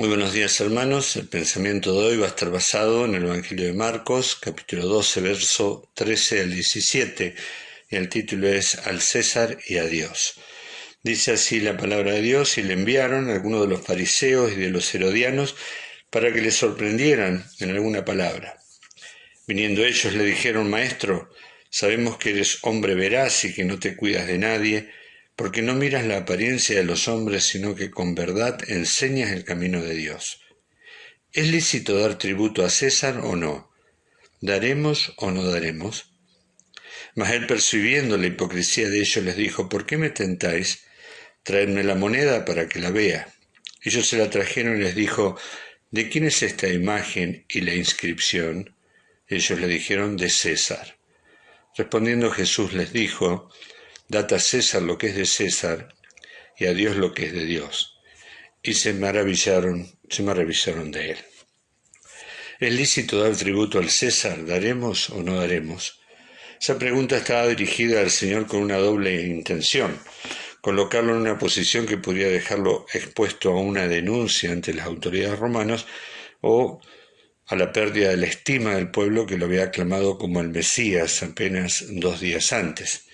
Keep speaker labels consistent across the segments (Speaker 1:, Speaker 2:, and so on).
Speaker 1: Muy buenos días, hermanos. El pensamiento de hoy va a estar basado en el Evangelio de Marcos, capítulo 12, verso 13 al 17, y el título es Al César y a Dios. Dice así la palabra de Dios: y le enviaron a algunos de los fariseos y de los herodianos para que le sorprendieran en alguna palabra. Viniendo ellos le dijeron: Maestro, sabemos que eres hombre veraz y que no te cuidas de nadie, porque no miras la apariencia de los hombres, sino que con verdad enseñas el camino de Dios. ¿Es lícito dar tributo a César o no? ¿Daremos o no daremos? Mas él, percibiendo la hipocresía de ellos, les dijo: ¿por qué me tentáis? Traedme la moneda para que la vea. Ellos se la trajeron y les dijo: ¿de quién es esta imagen y la inscripción? Ellos le dijeron: de César. Respondiendo Jesús les dijo: dad a César lo que es de César, y a Dios lo que es de Dios. Y se maravillaron de él. ¿Es lícito dar tributo al César? ¿Daremos o no daremos? Esa pregunta estaba dirigida al Señor con una doble intención: colocarlo en una posición que podría dejarlo expuesto a una denuncia ante las autoridades romanas o a la pérdida de la estima del pueblo que lo había aclamado como el Mesías apenas 2 días antes.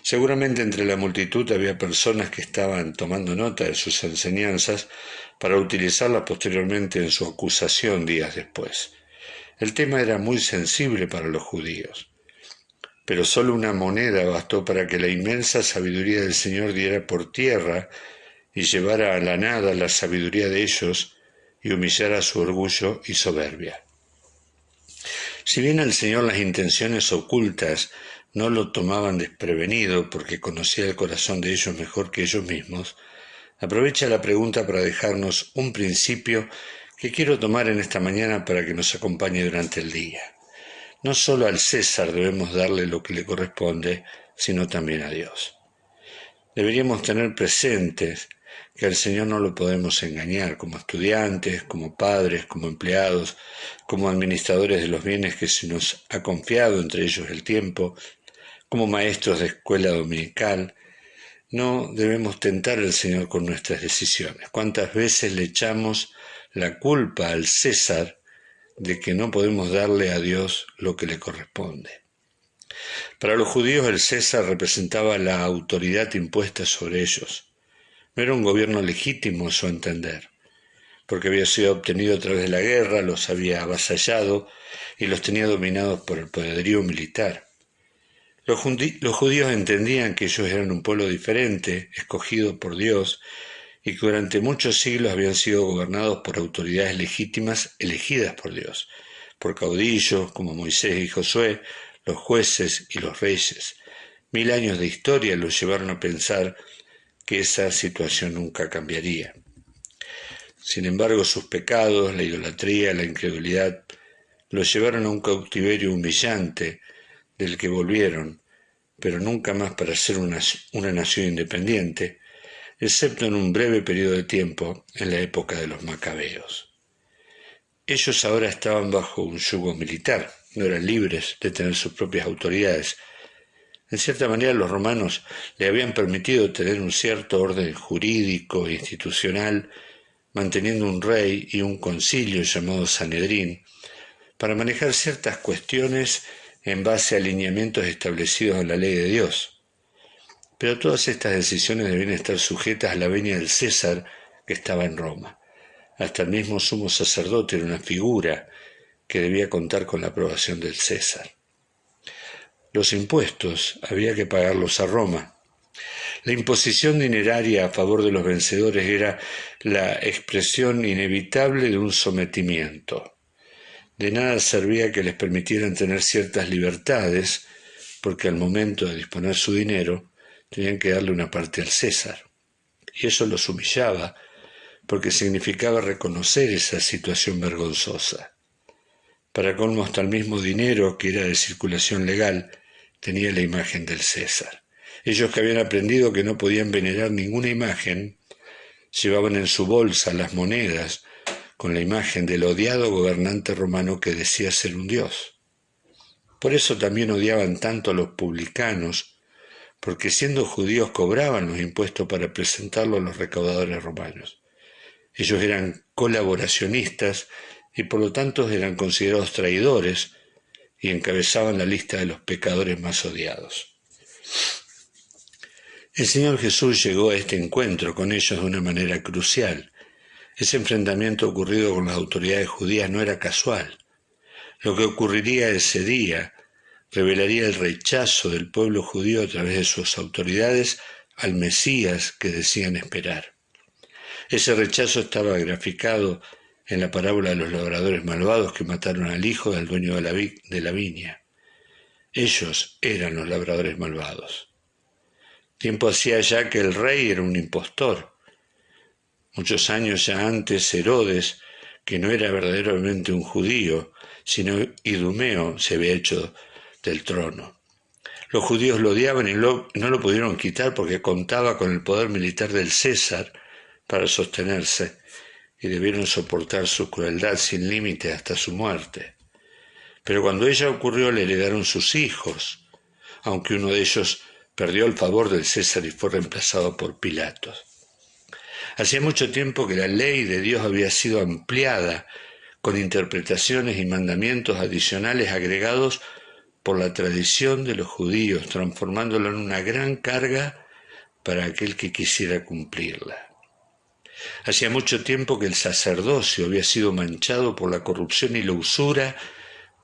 Speaker 1: Seguramente entre la multitud había personas que estaban tomando nota de sus enseñanzas para utilizarlas posteriormente en su acusación días después. El tema era muy sensible para los judíos, pero solo una moneda bastó para que la inmensa sabiduría del Señor diera por tierra y llevara a la nada la sabiduría de ellos y humillara su orgullo y soberbia. Si bien el Señor las intenciones ocultas no lo tomaban desprevenido porque conocía el corazón de ellos mejor que ellos mismos, aprovecha la pregunta para dejarnos un principio que quiero tomar en esta mañana para que nos acompañe durante el día. No solo al César debemos darle lo que le corresponde, sino también a Dios. Deberíamos tener presentes que al Señor no lo podemos engañar como estudiantes, como padres, como empleados, como administradores de los bienes que se nos ha confiado, entre ellos el tiempo, como maestros de escuela dominical. No debemos tentar al Señor con nuestras decisiones. ¿Cuántas veces le echamos la culpa al César de que no podemos darle a Dios lo que le corresponde? Para los judíos el César representaba la autoridad impuesta sobre ellos. No era un gobierno legítimo a su entender, porque había sido obtenido a través de la guerra, los había avasallado y los tenía dominados por el poderío militar. Los judíos entendían que ellos eran un pueblo diferente, escogido por Dios, y que durante muchos siglos habían sido gobernados por autoridades legítimas elegidas por Dios, por caudillos como Moisés y Josué, los jueces y los reyes. 1000 años de historia los llevaron a pensar que esa situación nunca cambiaría. Sin embargo, sus pecados, la idolatría, la incredulidad, los llevaron a un cautiverio humillante del que volvieron, pero nunca más para ser una nación independiente, excepto en un breve periodo de tiempo en la época de los macabeos. Ellos ahora estaban bajo un yugo militar, no eran libres de tener sus propias autoridades. En cierta manera, los romanos le habían permitido tener un cierto orden jurídico e institucional, manteniendo un rey y un concilio llamado Sanedrín, para manejar ciertas cuestiones en base a alineamientos establecidos en la ley de Dios. Pero todas estas decisiones debían estar sujetas a la venia del César que estaba en Roma. Hasta el mismo sumo sacerdote era una figura que debía contar con la aprobación del César. Los impuestos había que pagarlos a Roma. La imposición dineraria a favor de los vencedores era la expresión inevitable de un sometimiento. De nada servía que les permitieran tener ciertas libertades, porque al momento de disponer su dinero tenían que darle una parte al César. Y eso los humillaba, porque significaba reconocer esa situación vergonzosa. Para colmo, hasta el mismo dinero que era de circulación legal tenía la imagen del César. Ellos, que habían aprendido que no podían venerar ninguna imagen, llevaban en su bolsa las monedas con la imagen del odiado gobernante romano que decía ser un dios. Por eso también odiaban tanto a los publicanos, porque siendo judíos cobraban los impuestos para presentarlos a los recaudadores romanos. Ellos eran colaboracionistas y por lo tanto eran considerados traidores y encabezaban la lista de los pecadores más odiados. El Señor Jesús llegó a este encuentro con ellos de una manera crucial. Ese enfrentamiento ocurrido con las autoridades judías no era casual. Lo que ocurriría ese día revelaría el rechazo del pueblo judío a través de sus autoridades al Mesías que decían esperar. Ese rechazo estaba graficado en la parábola de los labradores malvados que mataron al hijo del dueño de la viña. Ellos eran los labradores malvados. Tiempo hacía ya que el rey era un impostor. Muchos años ya antes, Herodes, que no era verdaderamente un judío, sino idumeo, se había hecho del trono. Los judíos lo odiaban y no lo pudieron quitar porque contaba con el poder militar del César para sostenerse y debieron soportar su crueldad sin límite hasta su muerte. Pero cuando ella ocurrió le heredaron sus hijos, aunque uno de ellos perdió el favor del César y fue reemplazado por Pilatos. Hacía mucho tiempo que la ley de Dios había sido ampliada con interpretaciones y mandamientos adicionales agregados por la tradición de los judíos, transformándola en una gran carga para aquel que quisiera cumplirla. Hacía mucho tiempo que el sacerdocio había sido manchado por la corrupción y la usura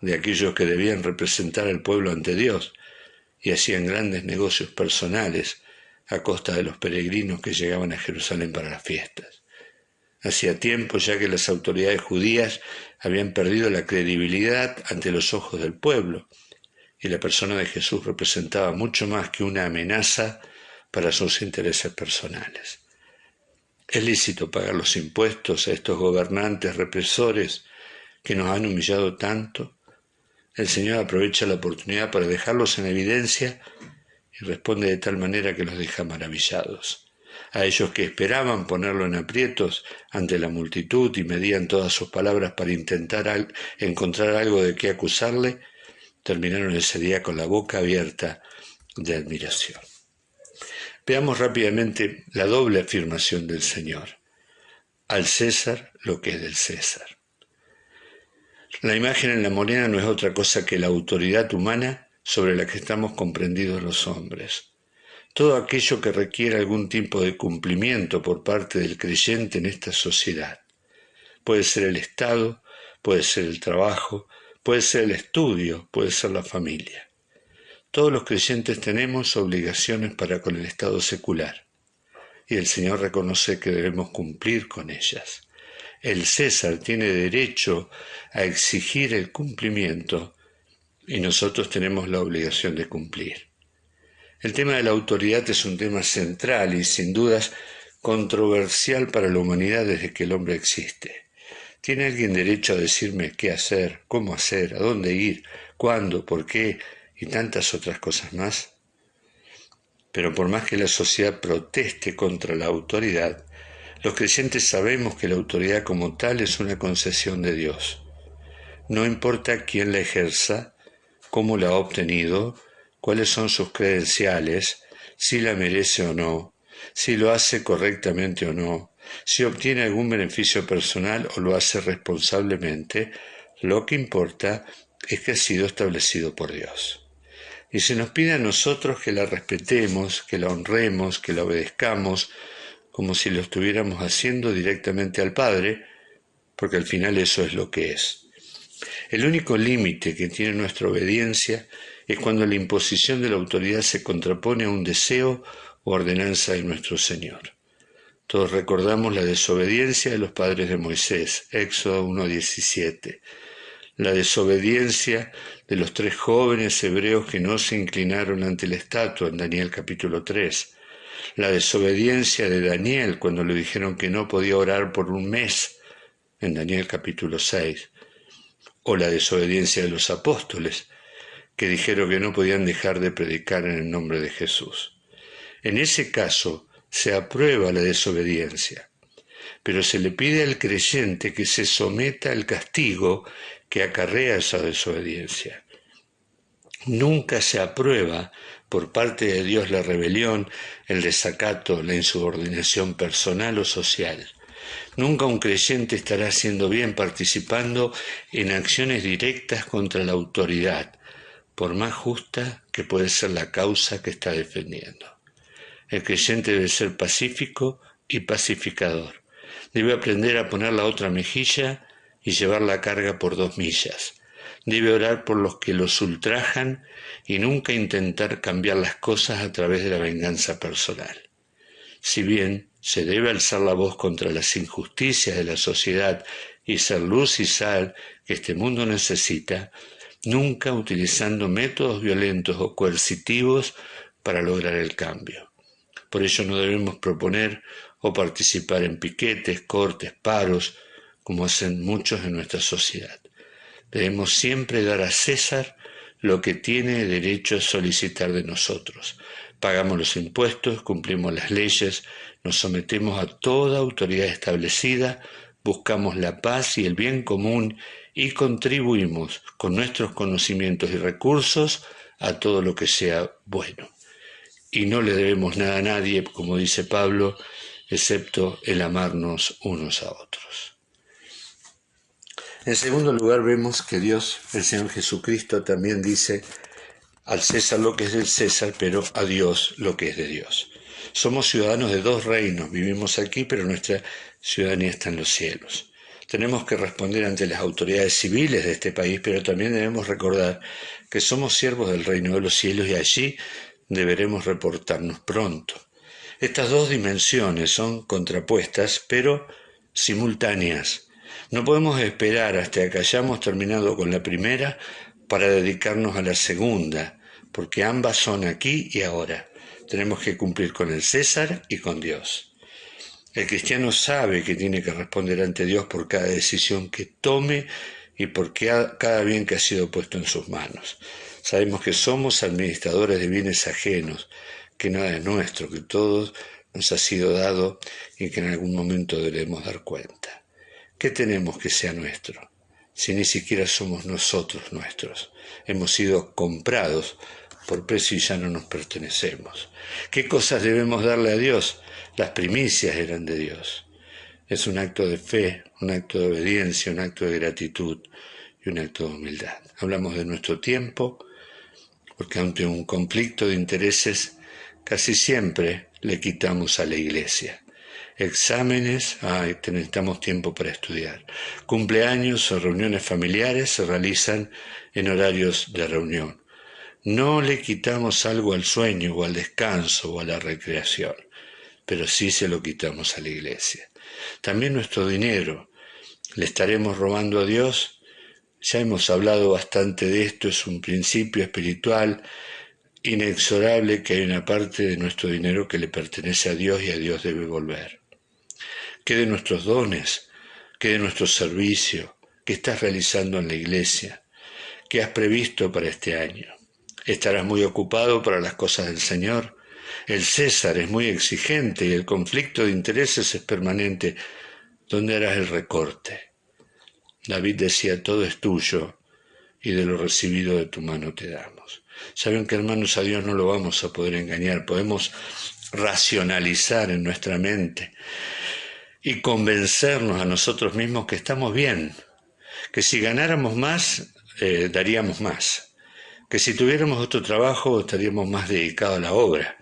Speaker 1: de aquellos que debían representar al pueblo ante Dios y hacían grandes negocios personales a costa de los peregrinos que llegaban a Jerusalén para las fiestas. Hacía tiempo ya que las autoridades judías habían perdido la credibilidad ante los ojos del pueblo, y la persona de Jesús representaba mucho más que una amenaza para sus intereses personales. Es lícito pagar los impuestos a estos gobernantes represores que nos han humillado tanto. El Señor aprovecha la oportunidad para dejarlos en evidencia y responde de tal manera que los deja maravillados. A ellos que esperaban ponerlo en aprietos ante la multitud y medían todas sus palabras para intentar encontrar algo de qué acusarle, terminaron ese día con la boca abierta de admiración. Veamos rápidamente la doble afirmación del Señor. Al César lo que es del César. La imagen en la moneda no es otra cosa que la autoridad humana sobre la que estamos comprendidos los hombres. Todo aquello que requiere algún tipo de cumplimiento por parte del creyente en esta sociedad. Puede ser el Estado, puede ser el trabajo, puede ser el estudio, puede ser la familia. Todos los creyentes tenemos obligaciones para con el Estado secular, y el Señor reconoce que debemos cumplir con ellas. El César tiene derecho a exigir el cumplimiento, y nosotros tenemos la obligación de cumplir. El tema de la autoridad es un tema central y sin dudas controversial para la humanidad desde que el hombre existe. ¿Tiene alguien derecho a decirme qué hacer, cómo hacer, a dónde ir, cuándo, por qué y tantas otras cosas más? Pero por más que la sociedad proteste contra la autoridad, los creyentes sabemos que la autoridad como tal es una concesión de Dios. No importa quién la ejerza, cómo la ha obtenido, cuáles son sus credenciales, si la merece o no, si lo hace correctamente o no, si obtiene algún beneficio personal o lo hace responsablemente, lo que importa es que ha sido establecido por Dios. Y se nos pide a nosotros que la respetemos, que la honremos, que la obedezcamos, como si lo estuviéramos haciendo directamente al Padre, porque al final eso es lo que es. El único límite que tiene nuestra obediencia es cuando la imposición de la autoridad se contrapone a un deseo o ordenanza de nuestro Señor. Todos recordamos la desobediencia de los padres de Moisés, Éxodo 1:17, la desobediencia de los 3 jóvenes hebreos que no se inclinaron ante la estatua en Daniel capítulo 3, la desobediencia de Daniel cuando le dijeron que no podía orar por un mes en Daniel capítulo 6, o la desobediencia de los apóstoles que dijeron que no podían dejar de predicar en el nombre de Jesús. En ese caso se aprueba la desobediencia, pero se le pide al creyente que se someta al castigo que acarrea esa desobediencia. Nunca se aprueba por parte de Dios la rebelión, el desacato, la insubordinación personal o social. Nunca un creyente estará haciendo bien participando en acciones directas contra la autoridad, por más justa que puede ser la causa que está defendiendo. El creyente debe ser pacífico y pacificador. Debe aprender a poner la otra mejilla y llevar la carga por 2 millas. Debe orar por los que los ultrajan y nunca intentar cambiar las cosas a través de la venganza personal. Si bien se debe alzar la voz contra las injusticias de la sociedad y ser luz y sal que este mundo necesita, nunca utilizando métodos violentos o coercitivos para lograr el cambio. Por ello no debemos proponer o participar en piquetes, cortes, paros, como hacen muchos en nuestra sociedad. Debemos siempre dar a César lo que tiene derecho a solicitar de nosotros. Pagamos los impuestos, cumplimos las leyes, nos sometemos a toda autoridad establecida, buscamos la paz y el bien común y contribuimos con nuestros conocimientos y recursos a todo lo que sea bueno. Y no le debemos nada a nadie, como dice Pablo, excepto el amarnos unos a otros. En segundo lugar, vemos que Dios, el Señor Jesucristo, también dice al César lo que es del César, pero a Dios lo que es de Dios. Somos ciudadanos de 2 reinos, vivimos aquí, pero nuestra ciudadanía está en los cielos. Tenemos que responder ante las autoridades civiles de este país, pero también debemos recordar que somos siervos del reino de los cielos y allí deberemos reportarnos pronto. Estas 2 dimensiones son contrapuestas, pero simultáneas. No podemos esperar hasta que hayamos terminado con la primera para dedicarnos a la segunda, porque ambas son aquí y ahora. Tenemos que cumplir con el César y con Dios. El cristiano sabe que tiene que responder ante Dios por cada decisión que tome y por cada bien que ha sido puesto en sus manos. Sabemos que somos administradores de bienes ajenos, que nada es nuestro, que todo nos ha sido dado y que en algún momento debemos dar cuenta. ¿Qué tenemos que sea nuestro? Si ni siquiera somos nosotros nuestros. Hemos sido comprados por precio y ya no nos pertenecemos. ¿Qué cosas debemos darle a Dios? Las primicias eran de Dios. Es un acto de fe, un acto de obediencia, un acto de gratitud y un acto de humildad. Hablamos de nuestro tiempo, porque ante un conflicto de intereses casi siempre le quitamos a la iglesia. Exámenes, necesitamos tiempo para estudiar. Cumpleaños o reuniones familiares se realizan en horarios de reunión. No le quitamos algo al sueño o al descanso o a la recreación, pero sí se lo quitamos a la iglesia. También nuestro dinero, ¿le estaremos robando a Dios? Ya hemos hablado bastante de esto, es un principio espiritual inexorable que hay una parte de nuestro dinero que le pertenece a Dios y a Dios debe volver. ¿Qué de nuestros dones? ¿Qué de nuestro servicio? ¿Qué estás realizando en la iglesia? ¿Qué has previsto para este año? ¿Estarás muy ocupado para las cosas del Señor? El César es muy exigente y el conflicto de intereses es permanente. ¿Dónde harás el recorte? David decía, todo es tuyo y de lo recibido de tu mano te damos. Saben que, hermanos, a Dios no lo vamos a poder engañar. Podemos racionalizar en nuestra mente y convencernos a nosotros mismos que estamos bien, que si ganáramos más, daríamos más, que si tuviéramos otro trabajo estaríamos más dedicados a la obra,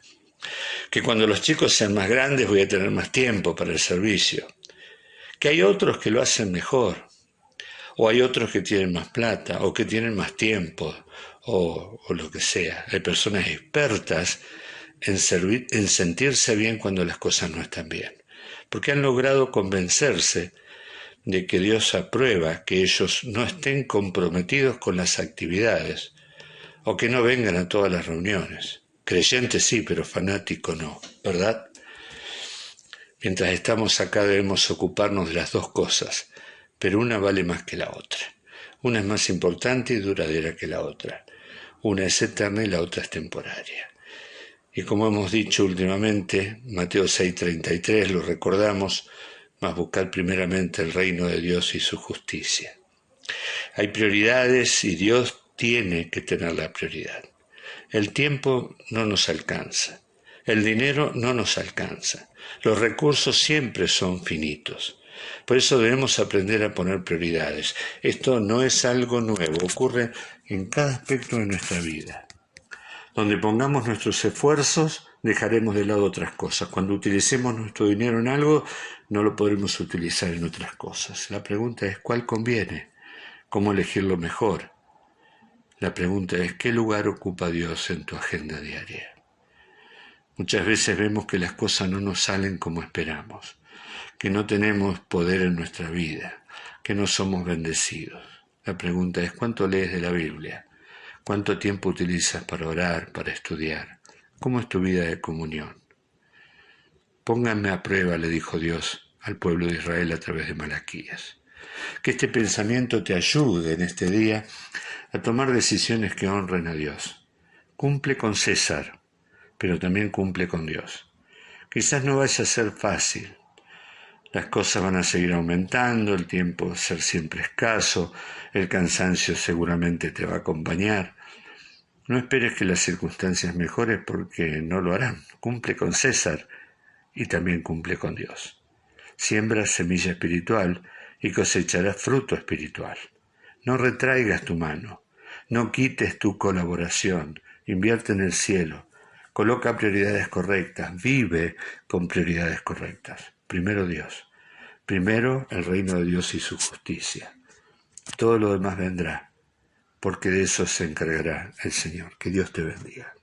Speaker 1: que cuando los chicos sean más grandes voy a tener más tiempo para el servicio, que hay otros que lo hacen mejor, o hay otros que tienen más plata, o que tienen más tiempo, o lo que sea. Hay personas expertas en sentirse bien cuando las cosas no están bien, porque han logrado convencerse de que Dios aprueba que ellos no estén comprometidos con las actividades o que no vengan a todas las reuniones. Creyente sí, pero fanático no, ¿verdad? Mientras estamos acá debemos ocuparnos de las 2 cosas, pero una vale más que la otra. Una es más importante y duradera que la otra. Una es eterna y la otra es temporaria. Y como hemos dicho últimamente, Mateo 6:33, lo recordamos, mas buscar primeramente el reino de Dios y su justicia. Hay prioridades y Dios tiene que tener la prioridad. El tiempo no nos alcanza. El dinero no nos alcanza. Los recursos siempre son finitos. Por eso debemos aprender a poner prioridades. Esto no es algo nuevo, ocurre en cada aspecto de nuestra vida. Donde pongamos nuestros esfuerzos, dejaremos de lado otras cosas. Cuando utilicemos nuestro dinero en algo, no lo podremos utilizar en otras cosas. La pregunta es, ¿cuál conviene? ¿Cómo elegirlo mejor? La pregunta es, ¿qué lugar ocupa Dios en tu agenda diaria? Muchas veces vemos que las cosas no nos salen como esperamos, que no tenemos poder en nuestra vida, que no somos bendecidos. La pregunta es, ¿cuánto lees de la Biblia? ¿Cuánto tiempo utilizas para orar, para estudiar? ¿Cómo es tu vida de comunión? Pónganme a prueba, le dijo Dios al pueblo de Israel a través de Malaquías. Que este pensamiento te ayude en este día a tomar decisiones que honren a Dios. Cumple con César, pero también cumple con Dios. Quizás no vaya a ser fácil. Las cosas van a seguir aumentando, el tiempo va a ser siempre escaso, el cansancio seguramente te va a acompañar. No esperes que las circunstancias mejoren porque no lo harán. Cumple con César y también cumple con Dios. Siembra semilla espiritual y cosecharás fruto espiritual. No retraigas tu mano, no quites tu colaboración, invierte en el cielo, coloca prioridades correctas, vive con prioridades correctas. Primero Dios, primero el reino de Dios y su justicia. Todo lo demás vendrá, porque de eso se encargará el Señor. Que Dios te bendiga.